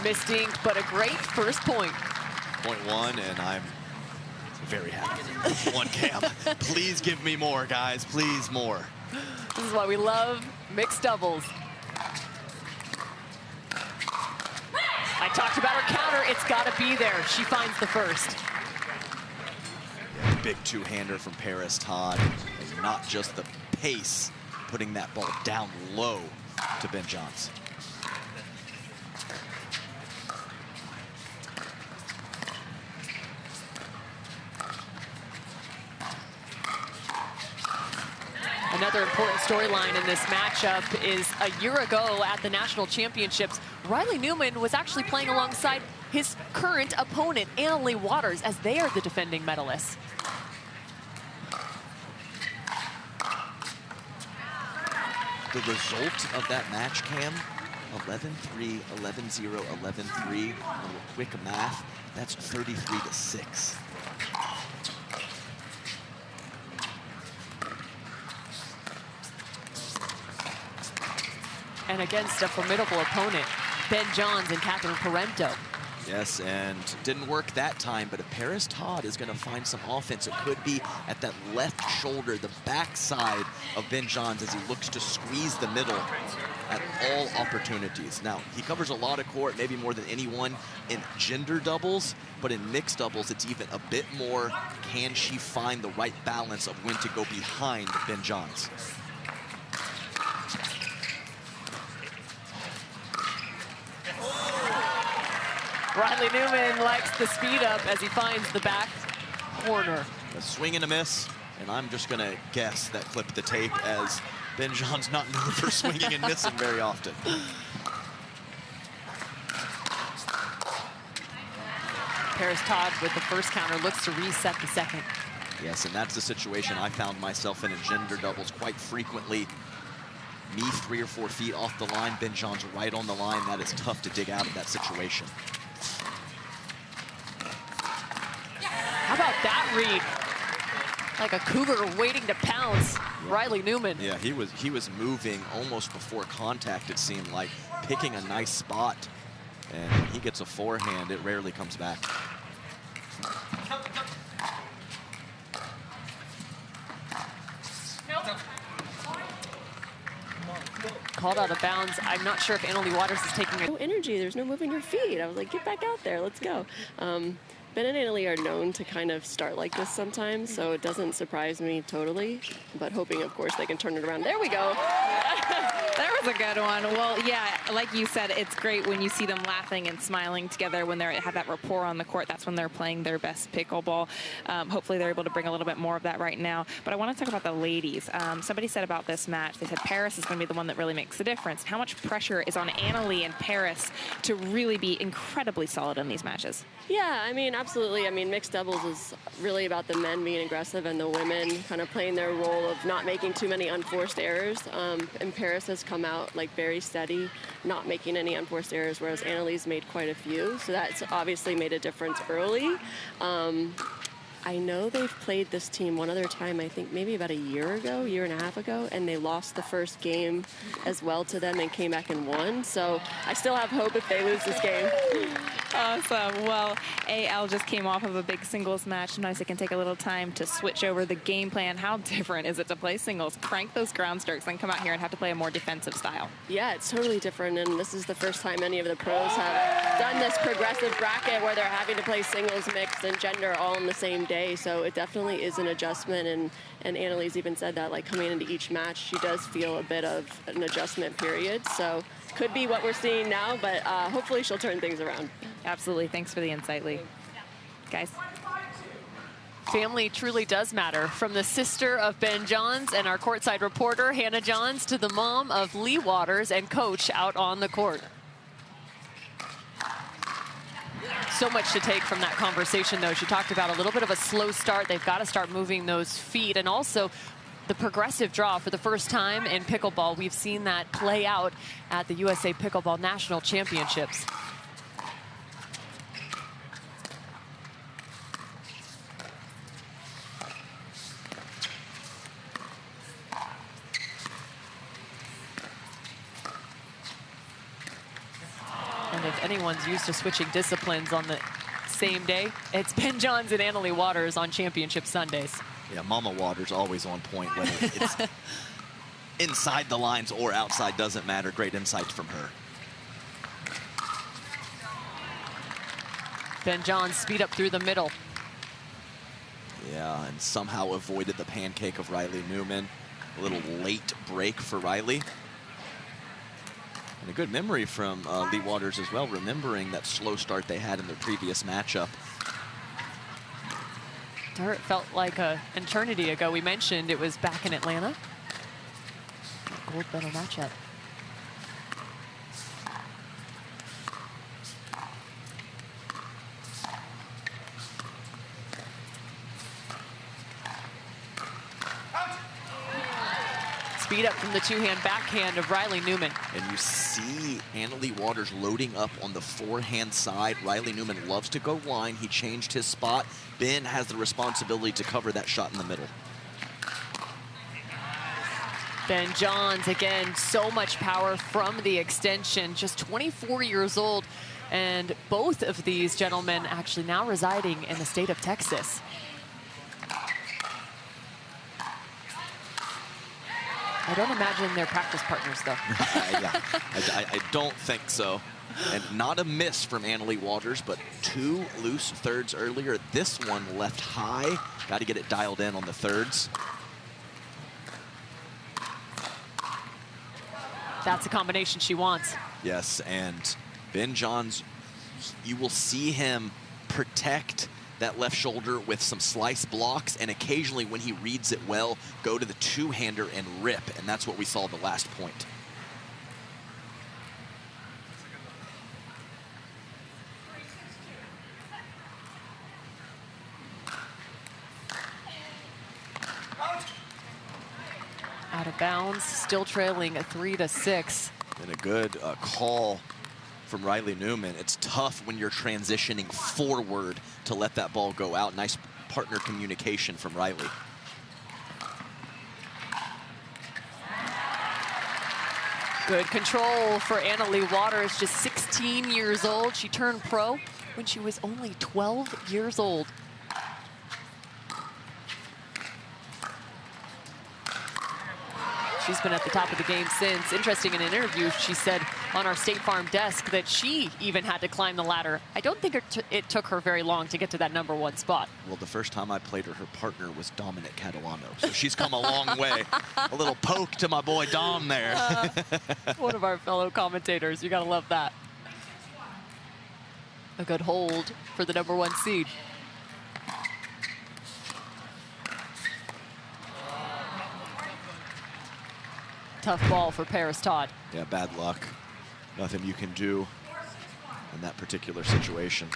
missed ink, but a great first point. Point one, and I'm very happy. One cam. Please give me more, guys. Please more. This is why we love mixed doubles. I talked about her counter. It's got to be there. She finds the first. Yeah, big two-hander from Paris Todd. And not just the pace, putting that ball down low to Ben Johns. Another important storyline in this matchup is a year ago at the National Championships, Riley Newman was actually playing alongside his current opponent, Leigh Waters, as they are the defending medalists. The result of that match, Cam, 11-3, 11-0, 11-3. A little quick math, that's 33-6. And against a formidable opponent, Ben Johns and Catherine Parento. Yes, and didn't work that time, but if Paris Todd is going to find some offense, it could be at that left shoulder, the backside of Ben Johns as he looks to squeeze the middle at all opportunities. Now, he covers a lot of court, maybe more than anyone in gender doubles, but in mixed doubles, it's even a bit more, can she find the right balance of when to go behind Ben Johns? Riley Newman likes the speed up as he finds the back corner. A swing and a miss, and I'm just going to guess that clipped the tape as Ben Johns not known for swinging and missing very often. Paris Todd with the first counter looks to reset the second. Yes, and that's the situation I found myself in gender doubles quite frequently. Me 3 or 4 feet off the line, Ben Johns right on the line. That is tough to dig out of that situation. How about that read? Like a cougar waiting to pounce. Riley Newman. Yeah, he was moving almost before contact, it seemed like, picking a nice spot. And when he gets a forehand, it rarely comes back. Called out of bounds. I'm not sure if Leigh Waters is taking a... No energy. There's no moving your feet. I was like, get back out there. Let's go. Ben and Leigh are known to kind of start like this sometimes, so it doesn't surprise me totally, but hoping, of course, they can turn it around. There we go. There was a good one. Well, yeah, like you said, it's great when you see them laughing and smiling together when they have that rapport on the court. That's when they're playing their best pickleball. Hopefully they're able to bring a little bit more of that right now. But I want to talk about the ladies. Somebody said about this match, they said Paris is going to be the one that really makes the difference. How much pressure is on Leigh and Paris to really be incredibly solid in these matches? Yeah, I mean, absolutely. I mean, mixed doubles is really about the men being aggressive and the women kind of playing their role of not making too many unforced errors. And Paris has come out like very steady, not making any unforced errors, whereas Leigh's made quite a few. So that's obviously made a difference early. I know they've played this team one other time, I think maybe about a year and a half ago, and they lost the first game as well to them and came back and won. So I still have hope if they lose this game. Awesome. Well, AL just came off of a big singles match. Sometimes it can take a little time to switch over the game plan. How different is it to play singles, crank those ground strokes, then come out here and have to play a more defensive style? Yeah, it's totally different, and this is the first time any of the pros have done this progressive bracket where they're having to play singles, mixed, and gender all in the same day. So it definitely is an adjustment, and Leigh's even said that, like, coming into each match, she does feel a bit of an adjustment period. So could be what we're seeing now, but hopefully she'll turn things around. Absolutely. Thanks for the insight, Leigh. Guys. Family truly does matter. From the sister of Ben Johns and our courtside reporter, Hannah Johns, to the mom of Leigh Waters and coach out on the court. So much to take from that conversation, though. She talked about a little bit of a slow start. They've got to start moving those feet, and also the progressive draw for the first time in pickleball. We've seen that play out at the USA Pickleball National Championships. And if anyone's used to switching disciplines on the same day, it's Ben Johns and Annalie Waters on championship Sundays. Yeah, Mama Waters always on point, whether it's inside the lines or outside, doesn't matter. Great insights from her. Ben Johns speed up through the middle. Yeah, and somehow avoided the pancake of Riley Newman. A little late break for Riley. And a good memory from Leigh Waters as well, remembering that slow start they had in their previous matchup. It felt like an eternity ago. We mentioned it was back in Atlanta. Gold medal matchup. Speed up from the two-hand backhand of Riley Newman. And you see Annalie Waters loading up on the forehand side. Riley Newman loves to go line. He changed his spot. Ben has the responsibility to cover that shot in the middle. Ben Johns, again, so much power from the extension, just 24 years old. And both of these gentlemen actually now residing in the state of Texas. I don't imagine they're practice partners, though. Yeah, I don't think so. And not a miss from Annalie Waters, but 2 loose thirds earlier. This one left high. Got to get it dialed in on the thirds. That's a combination she wants. Yes, and Ben Johns, you will see him protect that left shoulder with some slice blocks, and occasionally when he reads it well, go to the two-hander and rip, and that's what we saw the last point. Out of bounds, still trailing 3-6. And a good call from Riley Newman. It's tough when you're transitioning forward to let that ball go out. Nice partner communication from Riley. Good control for Annalie Waters, just 16 years old. She turned pro when she was only 12 years old. She's been at the top of the game since. Interesting, in an interview, she said on our State Farm desk that she even had to climb the ladder. I don't think it took her very long to get to that #1 spot. Well, the first time I played her partner was Dominic Catalano, so she's come a long way. A little poke to my boy Dom there. One of our fellow commentators. You gotta love that. A good hold for the #1 seed. Tough ball for Paris Todd. Yeah, bad luck. Nothing you can do in that particular situation.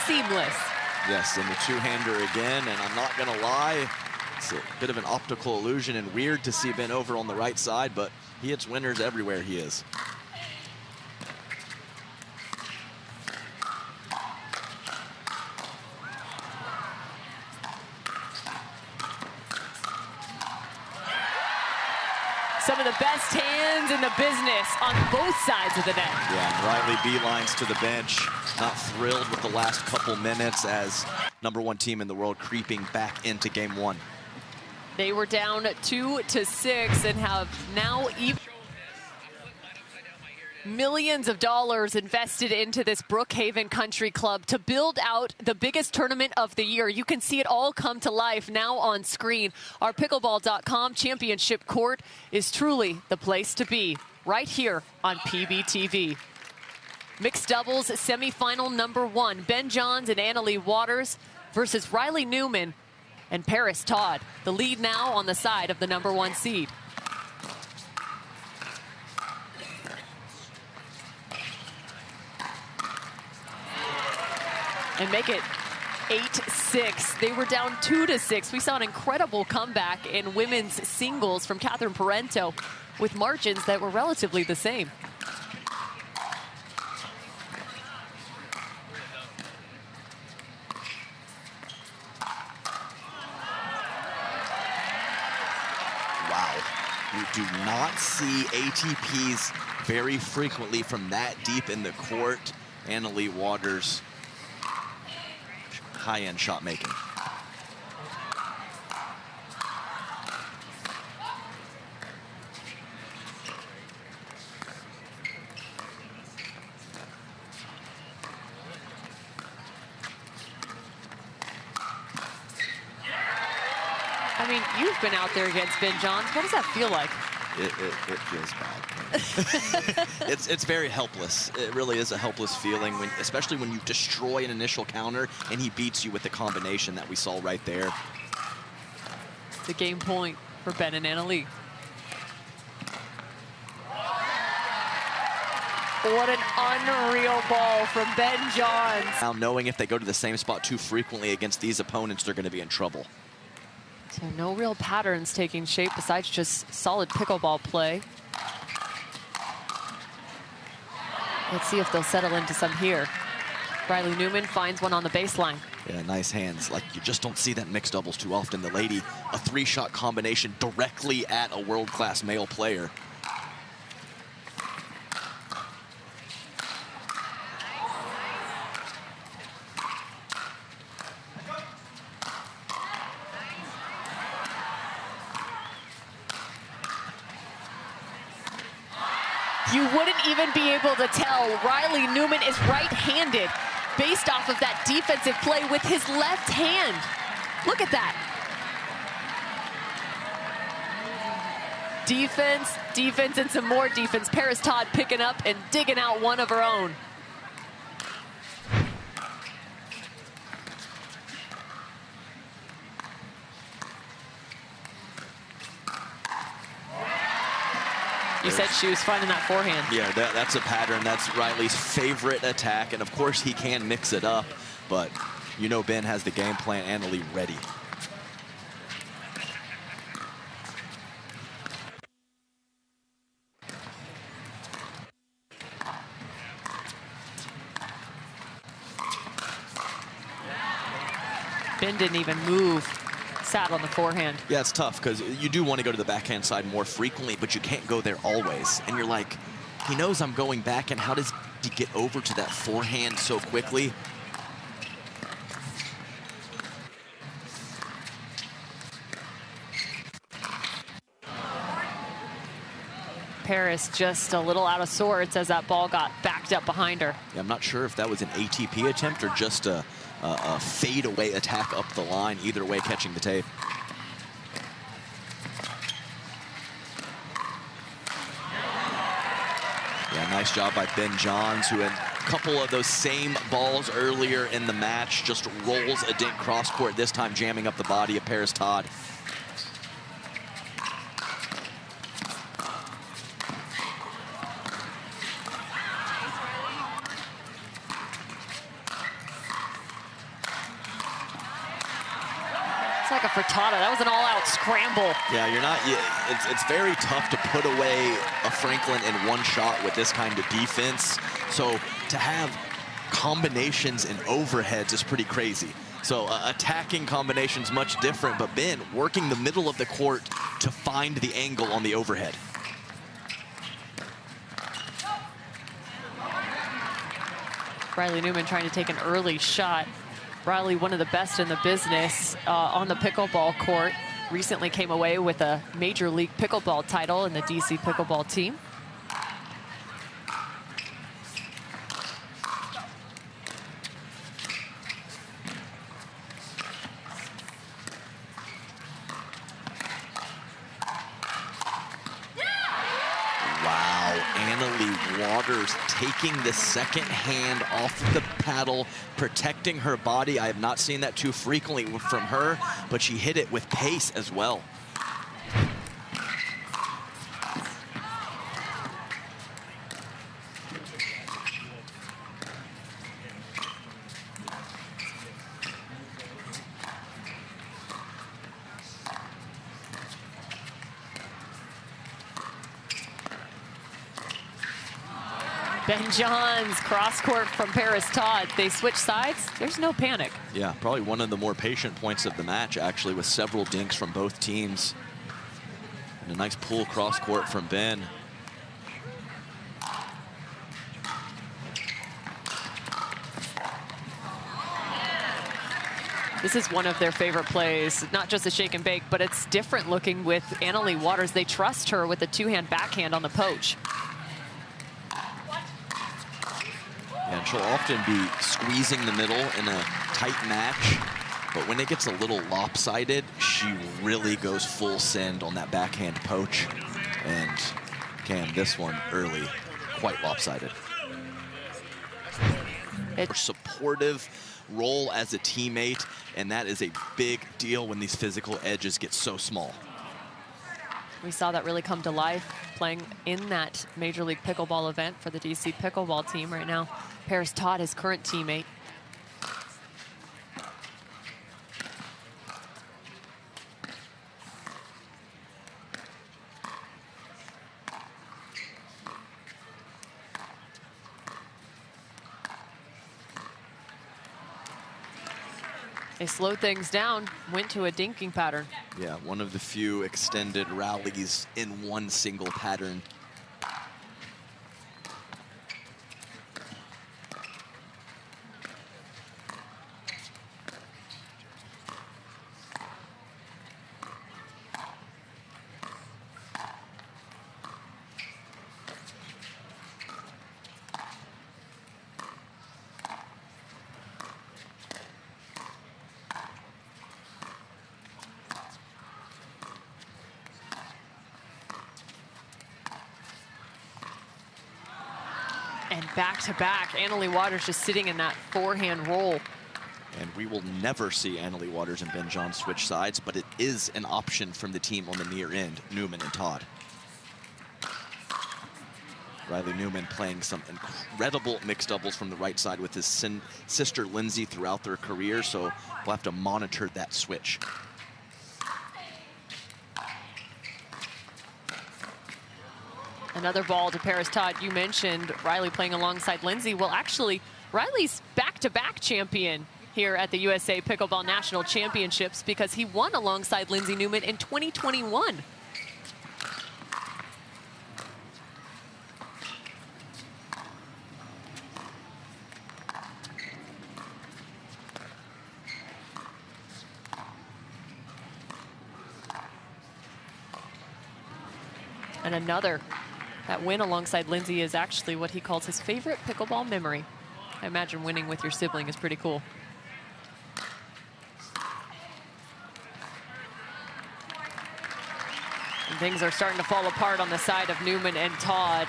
Seamless. Yes, and the two-hander again, and I'm not gonna lie, it's a bit of an optical illusion and weird to see Ben over on the right side, but he hits winners everywhere he is. Some of the best hands in the business on both sides of the net. Yeah, and Riley beelines to the bench. Not thrilled with the last couple minutes as #1 team in the world creeping back into game 1. They were down 2-6 and have now even millions of dollars invested into this Brookhaven Country Club to build out the biggest tournament of the year. You can see it all come to life now on screen. Our Pickleball.com championship court is truly the place to be, right here on PBTV. Mixed doubles semifinal #1, Ben Johns and Annalie Waters versus Riley Newman and Paris Todd. The lead now on the side of the #1 seed. And make it 8-6. They were down 2-6. We saw an incredible comeback in women's singles from Catherine Parento with margins that were relatively the same. We do not see ATPs very frequently from that deep in the court. Leigh Waters, high-end shot making. I mean, you've been out there against Ben Johns. What does that feel like? It feels bad. It's very helpless. It really is a helpless feeling, especially when you destroy an initial counter and he beats you with the combination that we saw right there. It's a game point for Ben and Leigh. What an unreal ball from Ben Johns. Now, knowing if they go to the same spot too frequently against these opponents, they're going to be in trouble. So no real patterns taking shape besides just solid pickleball play. Let's see if they'll settle into some here. Riley Newman finds one on the baseline. Yeah, nice hands. Like, you just don't see that mixed doubles too often. The lady, a three-shot combination directly at a world-class male player. You wouldn't even be able to tell Riley Newman is right-handed based off of that defensive play with his left hand. Look at that. Defense, defense, and some more defense. Paris Todd picking up and digging out one of her own. You said she was finding that forehand. Yeah, that's a pattern. That's Riley's favorite attack. And of course, he can mix it up. But you know Ben has the game plan and Leigh ready. Ben didn't even move. Sat on the forehand. Yeah, it's tough because you do want to go to the backhand side more frequently, but you can't go there always. And you're like, he knows I'm going back, and how does he get over to that forehand so quickly? Paris just a little out of sorts as that ball got backed up behind her. Yeah, I'm not sure if that was an ATP attempt or just a fadeaway attack up the line. Either way, catching the tape. Yeah, nice job by Ben Johns, who had a couple of those same balls earlier in the match, just rolls a dink cross court, this time jamming up the body of Paris Todd. It's like a frittata. That was an all-out scramble. Yeah, you're not. It's very tough to put away a Franklin in one shot with this kind of defense. So to have combinations and overheads is pretty crazy. So attacking combinations much different, but Ben working the middle of the court to find the angle on the overhead. Riley Newman trying to take an early shot. Riley, one of the best in the business on the pickleball court, recently came away with a Major League Pickleball title in the DC Pickleball team. Leigh Waters taking the second hand off the paddle, protecting her body. I have not seen that too frequently from her, but she hit it with pace as well. Ben Johns, cross court from Paris Todd. They switch sides. There's no panic. Yeah, probably one of the more patient points of the match, actually, with several dinks from both teams. And a nice pull cross court from Ben. This is one of their favorite plays, not just a shake and bake, but it's different looking with Leigh Waters. They trust her with a two-hand backhand on the poach. And she'll often be squeezing the middle in a tight match, but when it gets a little lopsided, she really goes full send on that backhand poach. And this one early, quite lopsided. It's supportive role as a teammate, and that is a big deal when these physical edges get so small. We saw that really come to life playing in that Major League Pickleball event for the DC Pickleball team right now. Paris Todd, his current teammate. They slowed things down, went to a dinking pattern. Yeah, one of the few extended rallies in one single pattern. And back-to-back, Leigh Waters just sitting in that forehand roll. And we will never see Leigh Waters and Ben Johns switch sides, but it is an option from the team on the near end, Newman and Todd. Riley Newman playing some incredible mixed doubles from the right side with his sister Lindsay throughout their career, so we'll have to monitor that switch. Another ball to Paris Todd. You mentioned Riley playing alongside Lindsay. Well, actually, Riley's back-to-back champion here at the USA Pickleball National Championships because he won alongside Lindsay Newman in 2021. And another. That win alongside Lindsay is actually what he calls his favorite pickleball memory. I imagine winning with your sibling is pretty cool. And things are starting to fall apart on the side of Newman and Todd.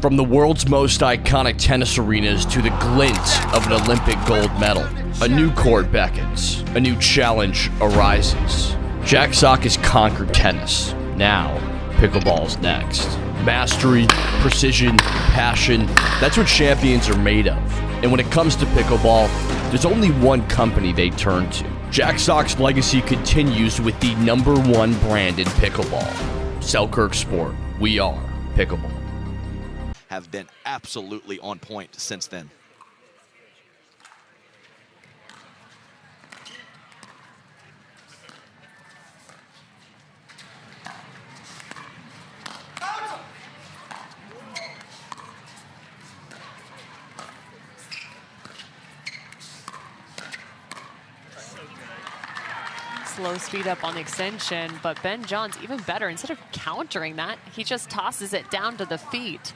From the world's most iconic tennis arenas to the glint of an Olympic gold medal, a new court beckons, a new challenge arises. Jack Sock has conquered tennis. Now, pickleball's next. Mastery, precision, passion, that's what champions are made of. And when it comes to pickleball, there's only one company they turn to. Jack Sock's legacy continues with the #1 brand in pickleball. Selkirk Sport, we are pickleball. Have been absolutely on point since then. Slow speed up on the extension, but Ben Johns even better. Instead of countering that, he just tosses it down to the feet.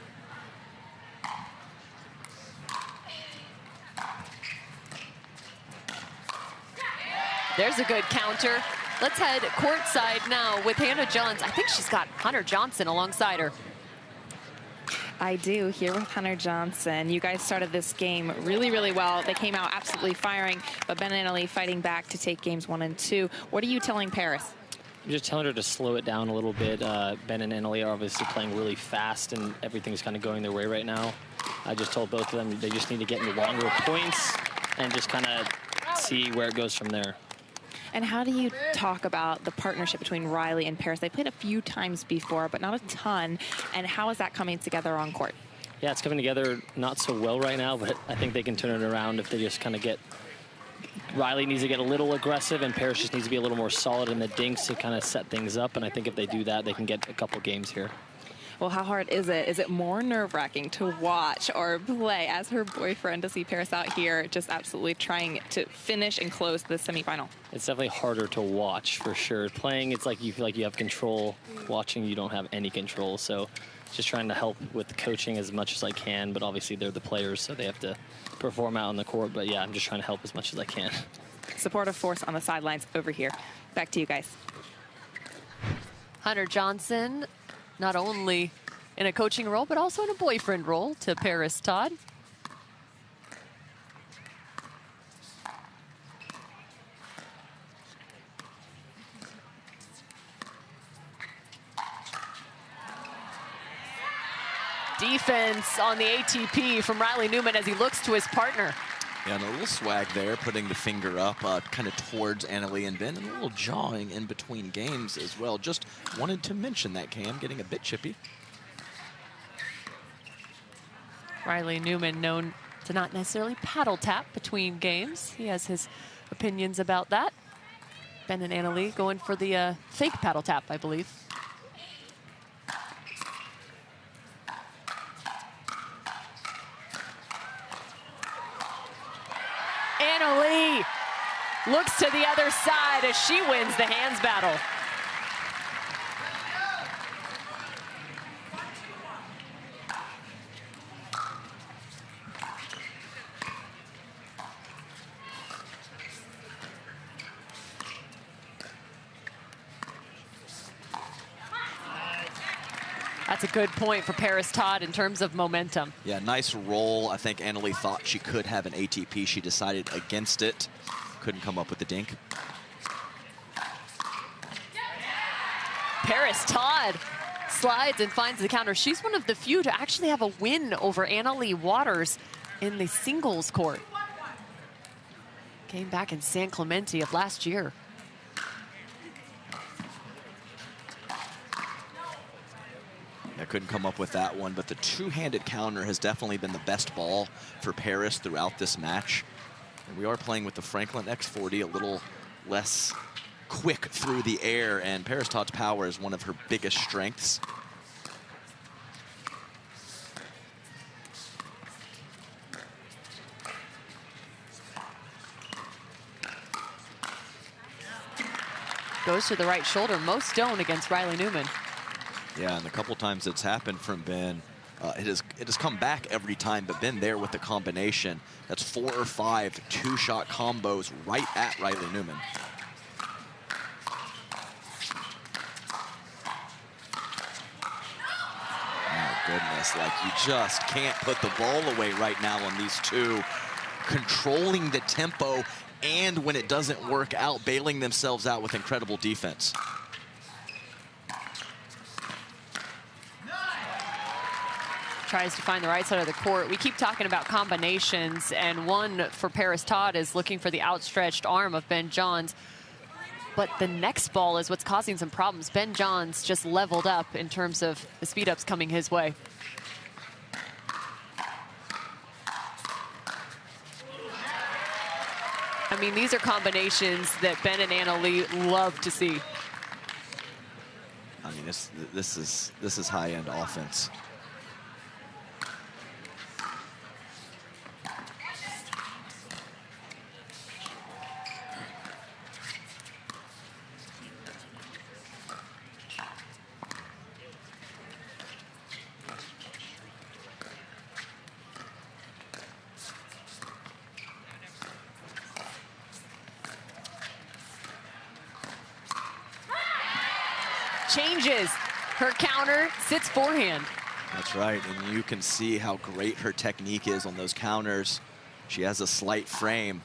There's a good counter. Let's head courtside now with Hannah Johns. I think she's got Hunter Johnson alongside her. I do, here with Hunter Johnson. You guys started this game really, really well. They came out absolutely firing, but Ben and Leigh fighting back to take games 1 and 2. What are you telling Paris? I'm just telling her to slow it down a little bit. Ben and Leigh are obviously playing really fast, and everything's kind of going their way right now. I just told both of them they just need to get into longer points and just kind of see where it goes from there. And how do you talk about the partnership between Riley and Paris? They played a few times before, but not a ton. And how is that coming together on court? Yeah, it's coming together not so well right now, but I think they can turn it around if they just kind of get Riley needs to get a little aggressive, and Paris just needs to be a little more solid in the dinks to kind of set things up. And I think if they do that, they can get a couple games here. Well, how hard is it? Is it more nerve-wracking to watch or play as her boyfriend to see Paris out here just absolutely trying to finish and close the semifinal? It's definitely harder to watch for sure. Playing, it's like you feel like you have control. Watching, you don't have any control. So just trying to help with the coaching as much as I can, but obviously they're the players, so they have to perform out on the court. But yeah, I'm just trying to help as much as I can. Supportive force on the sidelines over here. Back to you guys. Hunter Johnson, not only in a coaching role, but also in a boyfriend role to Paris Todd. Defense on the ATP from Riley Newman as he looks to his partner. Yeah, and a little swag there, putting the finger up kind of towards Annalie and Ben, and a little jawing in between games as well. Just wanted to mention that, Cam, getting a bit chippy. Riley Newman known to not necessarily paddle tap between games. He has his opinions about that. Ben and Annalie going for the fake paddle tap, I believe. Annalie looks to the other side as she wins the hands battle. That's a good point for Paris Todd in terms of momentum. Yeah, nice roll. I think Annalie thought she could have an ATP. She decided against it. Couldn't come up with the dink. Paris Todd slides and finds the counter. She's one of the few to actually have a win over Annalie Waters in the singles court. Came back in San Clemente of last year. I couldn't come up with that one, but the two-handed counter has definitely been the best ball for Paris throughout this match. And we are playing with the Franklin X40, a little less quick through the air, and Paris Todd's power is one of her biggest strengths. Goes to the right shoulder. Most don't against Riley Newman. Yeah, and a couple times it's happened from Ben. It has come back every time, but Ben there with the combination. That's 4 or 5 two-shot combos right at Riley Newman. My goodness, like you just can't put the ball away right now on these two. Controlling the tempo, and when it doesn't work out, bailing themselves out with incredible defense. Tries to find the right side of the court. We keep talking about combinations, and one for Paris Todd is looking for the outstretched arm of Ben Johns. But the next ball is what's causing some problems. Ben Johns just leveled up in terms of the speed ups coming his way. I mean, these are combinations that Ben and Annalie love to see. I mean, this is high-end offense. Changes her counter, sits forehand. That's right, and you can see how great her technique is on those counters. She has a slight frame,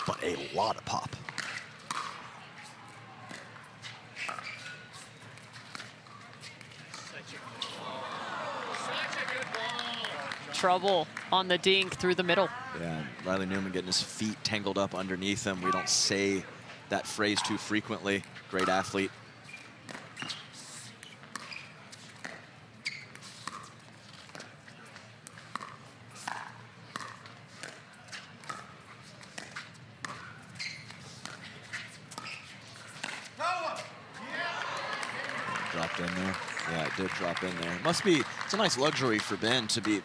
but a lot of pop. Trouble on the dink through the middle. Yeah, Riley Newman getting his feet tangled up underneath him. We don't say that phrase too frequently. Great athlete. dropped in there. Yeah, it did drop in there. Must be, it's a nice luxury for Ben to be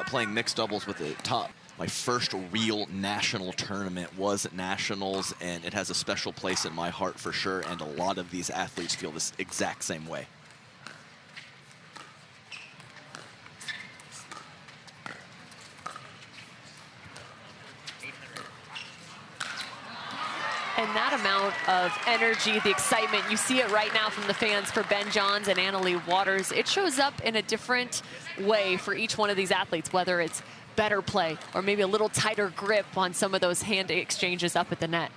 playing mixed doubles with the top. My first real national tournament was at Nationals, and it has a special place in my heart for sure, and a lot of these athletes feel this exact same way. And that amount of energy, the excitement, you see it right now from the fans for Ben Johns and Anna-Leigh Waters. It shows up in a different way for each one of these athletes, whether it's better play or maybe a little tighter grip on some of those hand exchanges up at the net.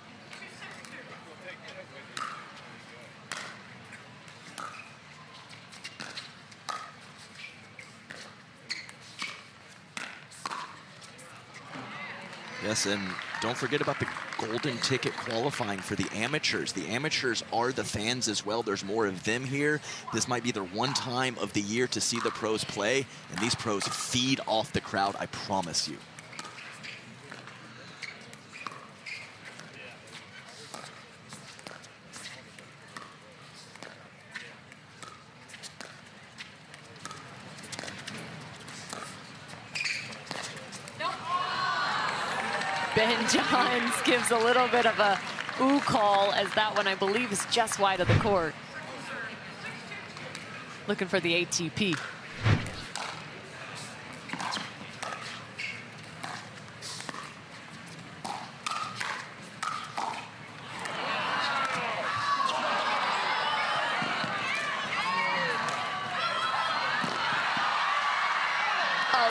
Yes, and don't forget about the golden ticket qualifying for the amateurs. The amateurs are the fans as well. There's more of them here. This might be their one time of the year to see the pros play, and these pros feed off the crowd, I promise you. Ben Johns gives a little bit of a ooh call, as that one, I believe, is just wide of the court. Looking for the ATP.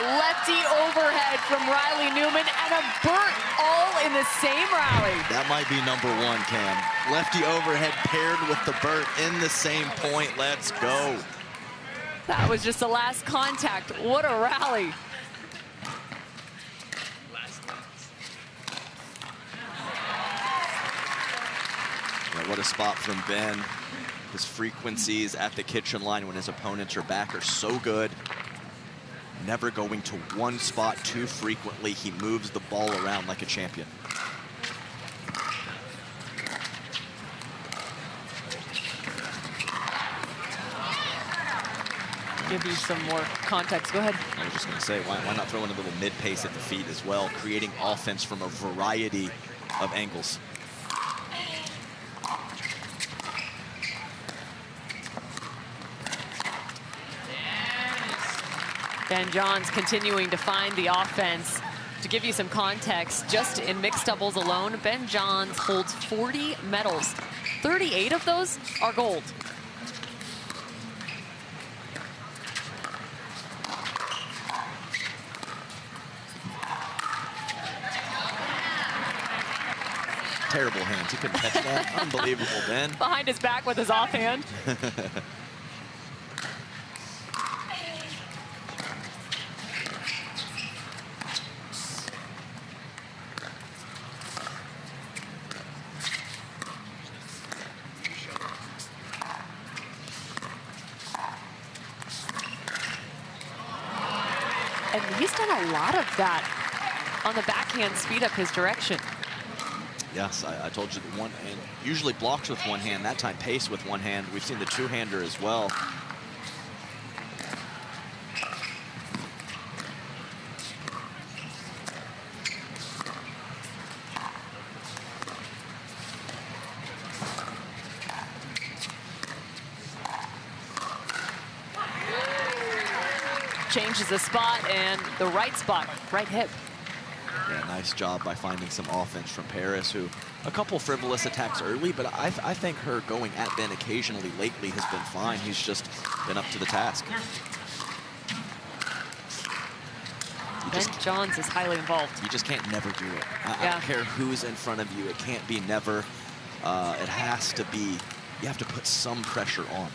Lefty overhead from Riley Newman and a burnt all in the same rally. That might be number one, Cam. Lefty overhead paired with the burnt in the same point. Let's go. That was just the last contact. What a rally. Yeah, what a spot from Ben. His frequencies at the kitchen line when his opponents are back are so good. Never going to one spot too frequently. He moves the ball around like a champion. Give you some more context. Go ahead. I was just going to say, why not throw in a little mid-pace at the feet as well, creating offense from a variety of angles. Ben Johns continuing to find the offense. To give you some context, just in mixed doubles alone, Ben Johns holds 40 medals. 38 of those are gold. Terrible hands. He couldn't catch that. Unbelievable, Ben. Behind his back with his offhand. And he's done a lot of that on the backhand, speed up his direction. Yes, I told you the one hand usually blocks with one hand. That time pace with one hand. We've seen the two-hander as well. Changes the spot and the right spot, right hip. Yeah, nice job by finding some offense from Paris, who a couple frivolous attacks early, but I think her going at Ben occasionally lately has been fine. He's just been up to the task. Ben Johns is highly involved. You just can't never do it. I don't care who's in front of you. It can't be never. It has to be, you have to put some pressure on.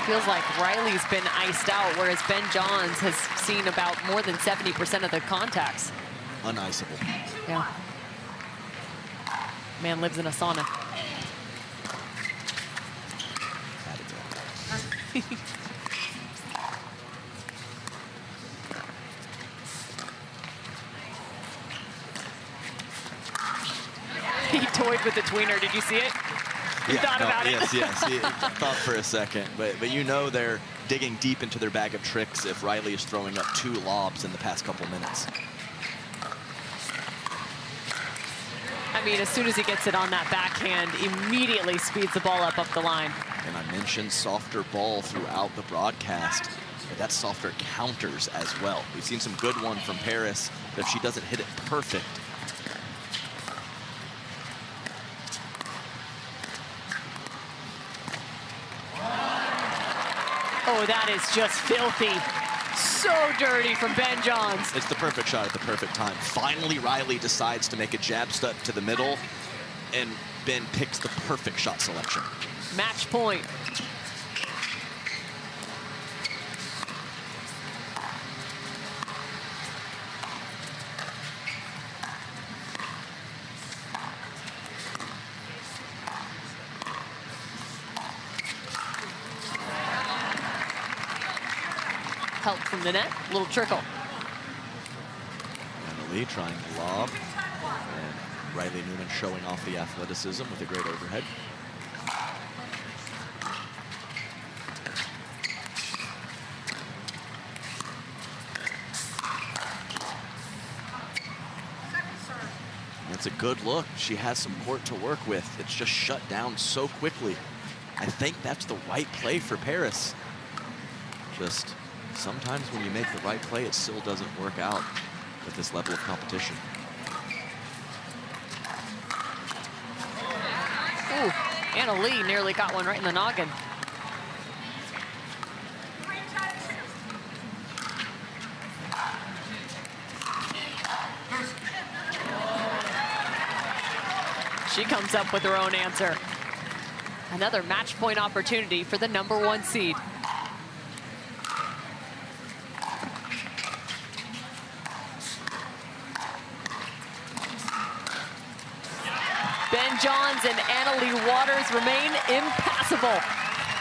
Feels like Riley's been iced out, whereas Ben Johns has seen about more than 70% of the contacts. Uniceable. Yeah. Man lives in a sauna. He toyed with the tweener. Did you see it? You thought about it? Yes. He thought for a second. But you know they're digging deep into their bag of tricks if Riley is throwing up 2 lobs in the past couple minutes. I mean, as soon as he gets it on that backhand, immediately speeds the ball up the line. And I mentioned softer ball throughout the broadcast, but that's softer counters as well. We've seen some good one from Paris, but if she doesn't hit it perfect, oh, that is just filthy. So dirty from Ben Johns. it's the perfect shot at the perfect time. Finally, Riley decides to make a jab step to the middle, and Ben picks the perfect shot selection. Match point. Help from the net, little trickle. And Leigh trying to lob. And Riley Newman showing off the athleticism with a great overhead. That's a good look. She has some court to work with. It's just shut down so quickly. I think that's the right play for Paris. Just sometimes when you make the right play, it still doesn't work out with this level of competition. Ooh, Anna Leigh nearly got one right in the noggin. She comes up with her own answer. Another match point opportunity for the #1 seed. Ben Johns and Anna Leigh Waters remain impassable.